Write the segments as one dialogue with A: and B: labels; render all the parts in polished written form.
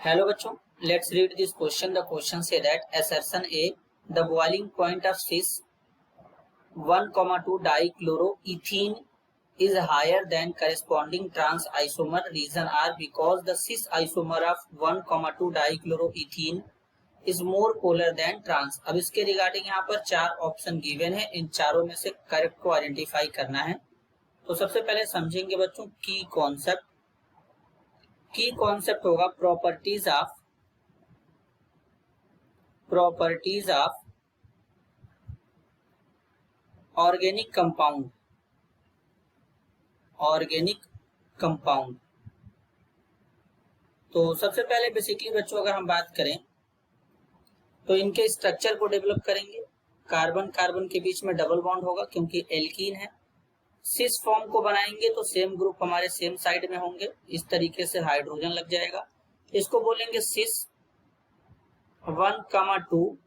A: Hello bachcho, let's read this question. The question say that assertion A, the boiling point of cis 1,2 dichloroethene is higher than corresponding trans isomer. Reason R, because the cis isomer of 1,2 dichloroethene is more polar than trans. अब इसके regarding यहाँ पर चार option given है, इन चारों में से correct को आइडेंटिफाई करना है। तो सबसे पहले समझेंगे बच्चों की कॉन्सेप्ट होगा प्रॉपर्टीज ऑफ ऑर्गेनिक कंपाउंड। तो सबसे पहले बेसिकली बच्चों अगर हम बात करें तो इनके स्ट्रक्चर को डेवलप करेंगे। कार्बन के बीच में डबल बॉन्ड होगा क्योंकि एल्कीन है। सिस फॉर्म को बनाएंगे तो सेम ग्रुप हमारे सेम साइड में होंगे, इस तरीके से हाइड्रोजन लग जाएगा। इसको बोलेंगे सिस 1,2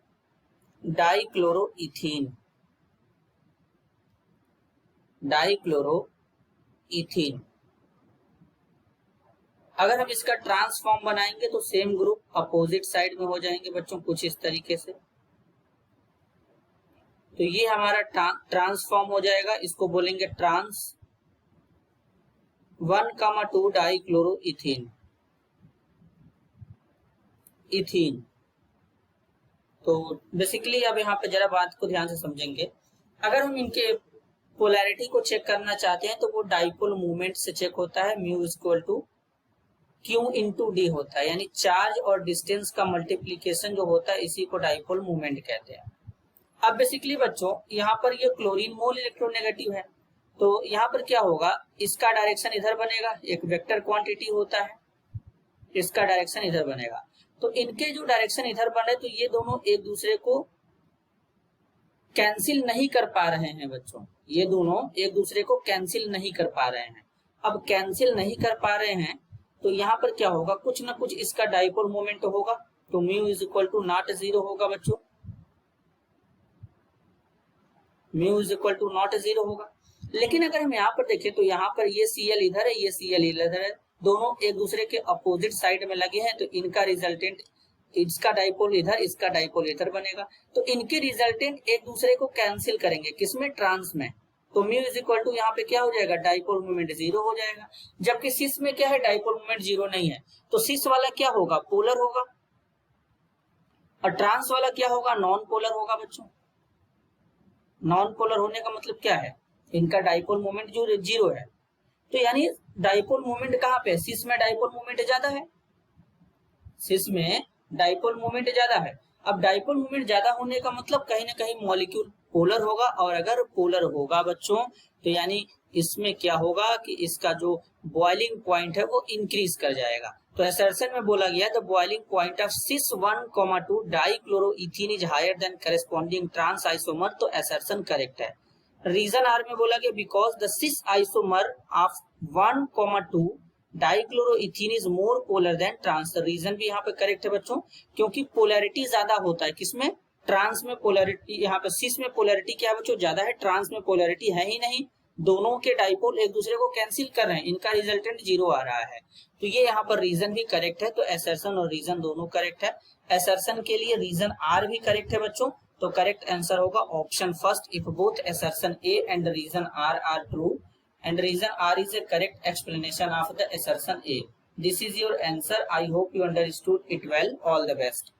A: डाइक्लोरोइथीन। अगर हम इसका ट्रांसफॉर्म बनाएंगे तो सेम ग्रुप अपोजिट साइड में हो जाएंगे बच्चों, कुछ इस तरीके से। तो ये हमारा ट्रांसफॉर्म हो जाएगा, इसको बोलेंगे ट्रांस 1,2 डाइक्लोरोइथीन। तो बेसिकली अब यहाँ पे जरा बात को ध्यान से समझेंगे। अगर हम इनके पोलैरिटी को चेक करना चाहते हैं तो वो डाइपोल मूवमेंट से चेक होता है। Mu equal to Q into D होता है, यानी चार्ज और डिस्टेंस का मल्टीप्लीकेशन जो होता है इसी को डाइपोल मूवमेंट कहते हैं। अब बेसिकली बच्चों यहाँ पर ये क्लोरीन मोल इलेक्ट्रोनेगेटिव है, तो यहाँ पर क्या होगा, इसका डायरेक्शन इधर बनेगा, एक वेक्टर क्वांटिटी होता है, इसका डायरेक्शन इधर बनेगा। तो इनके जो डायरेक्शन इधर बने तो ये दोनों एक दूसरे को कैंसिल नहीं कर पा रहे हैं बच्चों, ये दोनों एक दूसरे को कैंसिल नहीं कर पा रहे हैं। अब कैंसिल नहीं कर पा रहे हैं तो यहाँ पर क्या होगा, कुछ ना कुछ इसका डाइपोल मोमेंट होगा। तो mu is equal to not zero होगा बच्चों, mu is equal to not zero होगा। लेकिन अगर हम यहाँ पर देखें तो यहाँ पर ये Cl इधर है, ये Cl इधर है, दोनों एक दूसरे के अपोजिट साइड में लगे हैं, तो इनका रिजल्टेंट, इसका डाइपोल इधर, इसका डाइपोल इधर बनेगा। तो इनके रिजल्टेंट एक दूसरे को कैंसिल करेंगे, किसमें, ट्रांस में। तो म्यू इज इक्वल टू यहाँ पे क्या हो जाएगा, डाइपोल मोमेंट जीरो हो जाएगा। जबकि सिस में क्या है, डाइपोल मोमेंट जीरो नहीं है, तो सिस वाला क्या होगा, पोलर होगा, और ट्रांस वाला क्या होगा, नॉन पोलर होगा बच्चों। नॉन पोलर होने का मतलब क्या है, इनका डाइपोल मोमेंट जो जीरो है। तो यानी डाइपोल मोमेंट कहाँ पे, सिस में डाइपोल मोमेंट ज्यादा है, सिस में डाइपोल मोमेंट ज्यादा है। अब डाइपोल मोमेंट ज्यादा होने का मतलब कहीं ना कहीं मॉलिक्यूल पोलर होगा, और अगर पोलर होगा बच्चों तो यानी इसमें क्या होगा कि इसका जो बॉइलिंग पॉइंट है वो इंक्रीज कर जाएगा। तो असर्शन में बोला गया the boiling point of cis 1,2 dichloroethene is higher than corresponding trans isomer, तो असर्शन करेक्ट है। रीजन आर में बोला गया because the cis isomer of 1,2 dichloroethene is more polar than trans. Reason भी यहाँ पे करेक्ट है बच्चों, क्योंकि पोलैरिटी ज्यादा होता है, किसमें, ट्रांस में पोलैरिटी, यहाँ पे सिस में पोलैरिटी क्या है बच्चों, ज्यादा है, ट्रांस में पोलैरिटी है ही नहीं। दोनों के डाइपोल एक दूसरे को कैंसिल कर रहे हैं, इनका रिजल्टेंट जीरो आ रहा है। तो ये यहाँ पर रीजन भी करेक्ट है, तो असर्शन और रीजन दोनों करेक्ट है। असर्शन के लिए रीजन आर भी करेक्ट है बच्चों, तो करेक्ट आंसर होगा option first, if both assertion A and reason are are true and reason R is a correct explanation of the assertion A. This is your answer. I hope you understood it well. All the best.